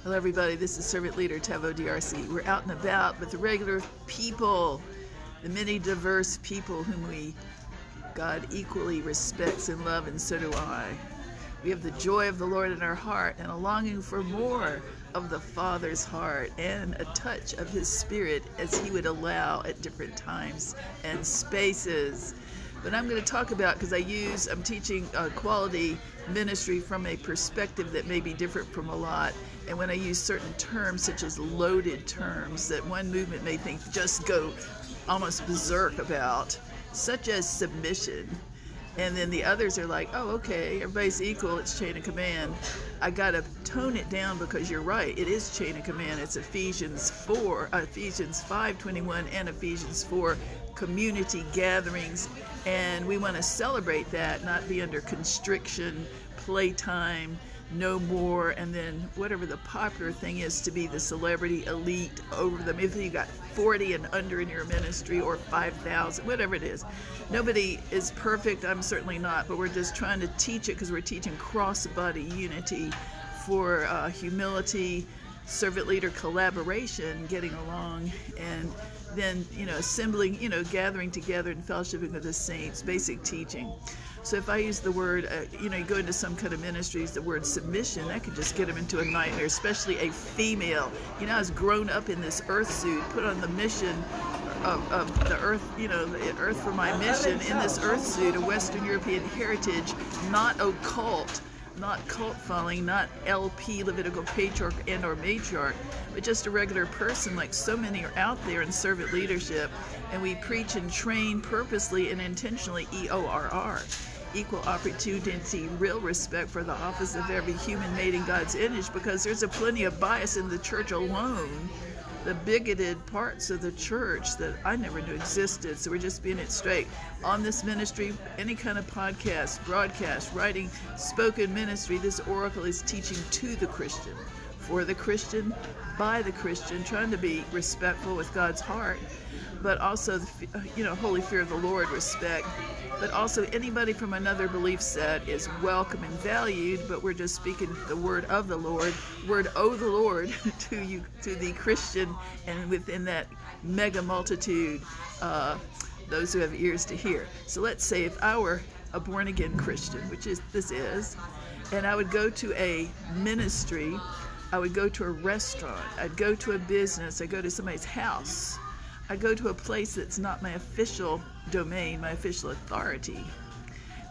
Hello, everybody. This is Servant Leader Tevo DRC. We're out and about with the regular people, the many diverse people whom God equally respects and loves, and so do I. We have the joy of the Lord in our heart and a longing for more of the Father's heart and a touch of His Spirit as He would allow at different times and spaces. But I'm going to talk about, because I'm teaching quality ministry from a perspective that may be different from a lot. And when I use certain terms, such as loaded terms, that one movement may think just go almost berserk about, such as submission. And then the others are like, oh, okay, everybody's equal, it's chain of command. I got to tone it down because you're right, it is chain of command. It's Ephesians 5:21 and Ephesians 4, community gatherings. And we want to celebrate that, not be under constriction, playtime, no more, and then whatever the popular thing is to be the celebrity elite over them. If you got 40 and under in your ministry or 5,000, whatever it is. Nobody is perfect, I'm certainly not, but we're just trying to teach it because we're teaching cross-body unity for humility, servant leader collaboration, getting along, and then, assembling, gathering together and fellowshipping with the saints, basic teaching. So if I use the word, you go into some kind of ministries, the word submission, that could just get them into a nightmare, especially a female. I was grown up in this earth suit, put on the mission of the earth, the earth for my mission, in this earth suit, a Western European heritage, not occult, not cult following, not LP, Levitical patriarch and or matriarch, but just a regular person like so many are out there in servant leadership. And we preach and train purposely and intentionally EORR, equal opportunity, real respect for the office of every human made in God's image, because there's a plenty of bias in the church alone, the bigoted parts of the church that I never knew existed. So we're just being it straight. On this ministry, any kind of podcast, broadcast, writing, spoken ministry, this oracle is teaching to the Christian, for the Christian, by the Christian, trying to be respectful with God's heart, but also, holy fear of the Lord, respect. But also anybody from another belief set is welcome and valued, but we're just speaking the word of the Lord, word o the Lord to you, to the Christian, and within that mega multitude, those who have ears to hear. So let's say if I were a born-again Christian, which this is, and I would go to a ministry, I would go to a restaurant, I'd go to a business, I'd go to somebody's house, I go to a place that's not my official domain, my official authority,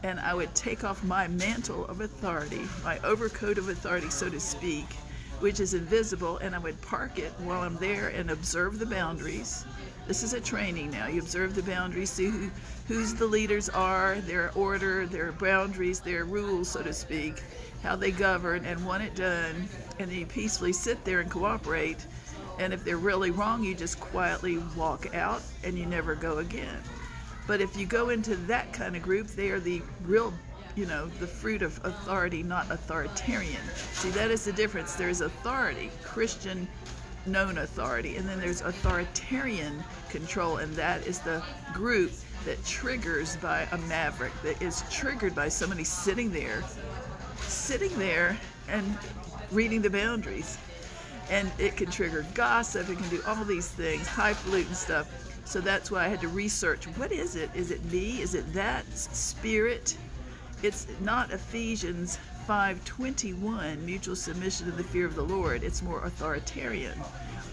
and I would take off my mantle of authority, my overcoat of authority, so to speak, which is invisible, and I would park it while I'm there and observe the boundaries. This is a training now. You observe the boundaries, see who's the leaders are, their order, their boundaries, their rules, so to speak, how they govern, and want it done, and then you peacefully sit there and cooperate. And if they're really wrong, you just quietly walk out and you never go again. But if you go into that kind of group, they are the real, the fruit of authority, not authoritarian. See, that is the difference. There's authority, Christian known authority, and then there's authoritarian control, and that is the group that triggers by a maverick, that is triggered by somebody sitting there and reading the boundaries. And it can trigger gossip, it can do all these things, highfalutin stuff. So that's why I had to research, what is it? Is it me? Is it that spirit? It's not Ephesians 5:21, mutual submission to the fear of the Lord. It's more authoritarian.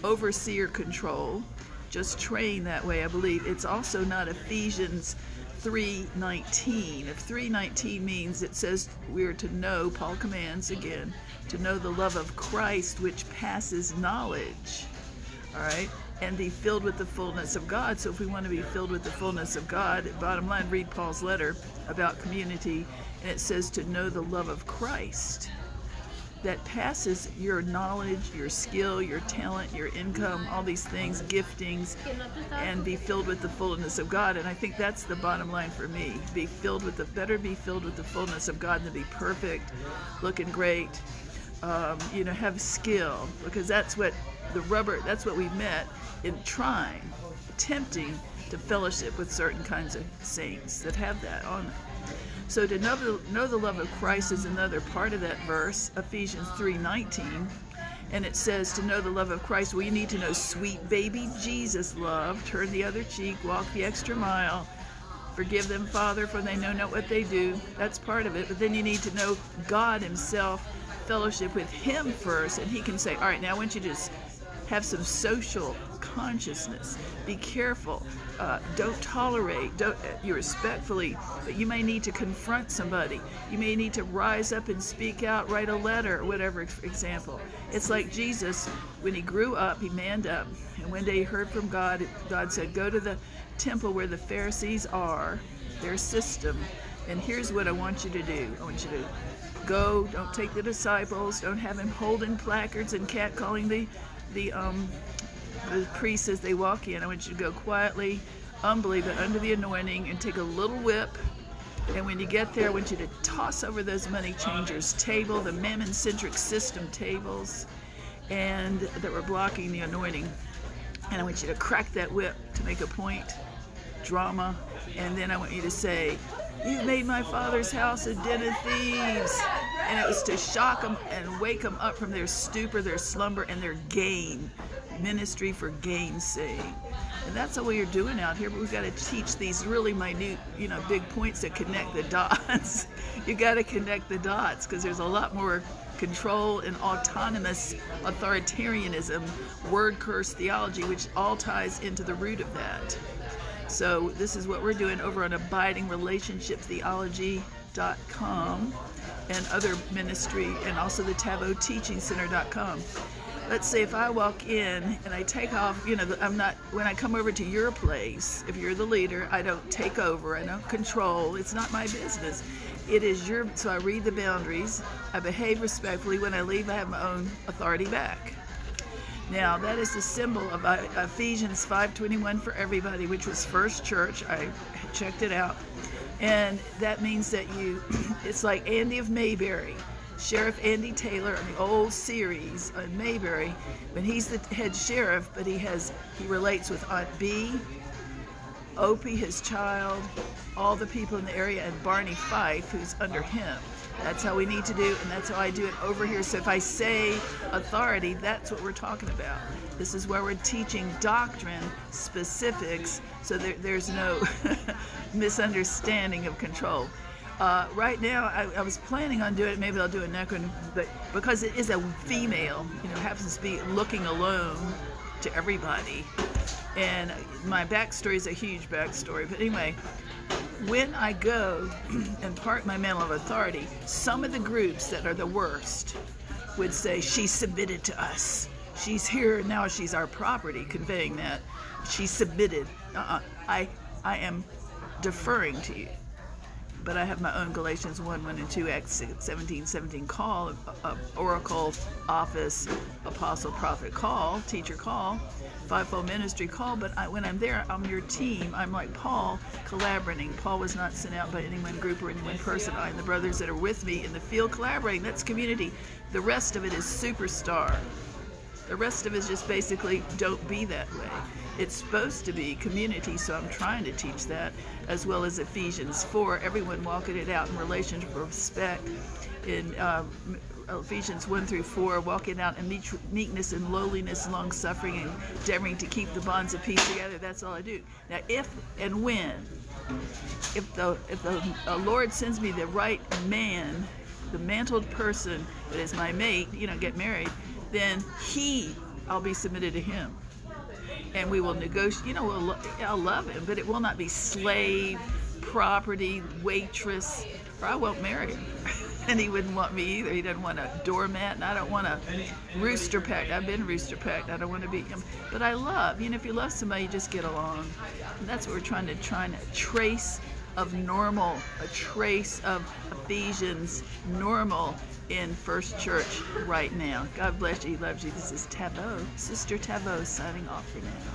Overseer control, just train that way, I believe. It's also not Ephesians 3:19. If 3:19 means, it says we are to know, Paul commands again, to know the love of Christ which passes knowledge, all right, and be filled with the fullness of God. So if we want to be filled with the fullness of God, bottom line, read Paul's letter about community, and it says to know the love of Christ that passes your knowledge, your skill, your talent, your income, all these things, giftings, and be filled with the fullness of God. And I think that's the bottom line for me. Be filled with be filled with the fullness of God than be perfect, looking great, have skill, because that's what we met in attempting to fellowship with certain kinds of saints that have that on them. So to know the love of Christ is another part of that verse, Ephesians 3:19. And it says to know the love of Christ. Well, you need to know sweet baby Jesus love. Turn the other cheek, walk the extra mile. Forgive them, Father, for they know not what they do. That's part of it. But then you need to know God himself, fellowship with him first. And he can say, all right, now I want you to just have some social consciousness. Be careful. Don't tolerate. You respectfully, but you may need to confront somebody. You may need to rise up and speak out, write a letter, or whatever example. It's like Jesus, when he grew up, he manned up. And one day he heard from God. God said, go to the temple where the Pharisees are, their system, and here's what I want you to do. I want you to go, don't take the disciples, don't have them holding placards and catcalling the priests as they walk in. I want you to go quietly, humbly, but under the anointing, and take a little whip. And when you get there, I want you to toss over those money changers' table, the mammon-centric system tables, and that were blocking the anointing. And I want you to crack that whip to make a point, drama, and then I want you to say, "You've made my Father's house a den of thieves." And it was to shock them and wake them up from their stupor, their slumber, and their gain. Ministry for gainsaying. And that's what we're doing out here, but we've got to teach these really minute, big points that connect the dots. You got to connect the dots because there's a lot more control and autonomous authoritarianism, word curse theology, which all ties into the root of that. So this is what we're doing over on abidingrelationshiptheology.com and other ministry, and also the TaboTeachingCenter.com. Let's say if I walk in and I take off, when I come over to your place, if you're the leader, I don't take over, I don't control, it's not my business. It is so I read the boundaries, I behave respectfully. When I leave, I have my own authority back. Now, that is the symbol of Ephesians 5:21 for everybody, which was First Church. I checked it out. And that means that it's like Andy of Mayberry. Sheriff Andy Taylor on the old series on Mayberry, when he's the head sheriff, but he relates with Aunt Bee, Opie, his child, all the people in the area, and Barney Fife, who's under him. That's how we need to do, and that's how I do it over here. So if I say authority, that's what we're talking about. This is where we're teaching doctrine, specifics, so there's no misunderstanding of control. Right now, I was planning on doing it. Maybe I'll do it next one, but because it is a female, happens to be looking alone to everybody. And my backstory is a huge backstory. But anyway, when I go and part my mantle of authority, some of the groups that are the worst would say, "She submitted to us. She's here now. She's our property," conveying that she submitted. I am deferring to you. But I have my own Galatians 1:1 and 2, Acts 17:17 call, oracle, office, apostle, prophet call, teacher call, fivefold ministry call. But when I'm there, I'm your team. I'm like Paul, collaborating. Paul was not sent out by any one group or any one person. I and the brothers that are with me in the field collaborating. That's community. The rest of it is superstar. The rest of it is just basically don't be that way. It's supposed to be community, so I'm trying to teach that, as well as Ephesians 4, everyone walking it out in relationship, respect. In Ephesians 1 through 4, walking out in meekness and lowliness, long suffering, and endeavoring to keep the bonds of peace together. That's all I do. Now, if the Lord sends me the right man, the mantled person that is my mate, get married, then I'll be submitted to him. And we will negotiate, I'll love him, but it will not be slave, property, waitress, or I won't marry him. And he wouldn't want me either. He doesn't want a doormat, and I don't want a rooster pecked. I've been rooster pecked. I don't want to be him. But I love, if you love somebody, you just get along. And that's what we're trying to trace of normal, a trace of Ephesians normal in First Church right now. God bless you. He loves you. This is Tabo, Sister Tabo, signing off for now.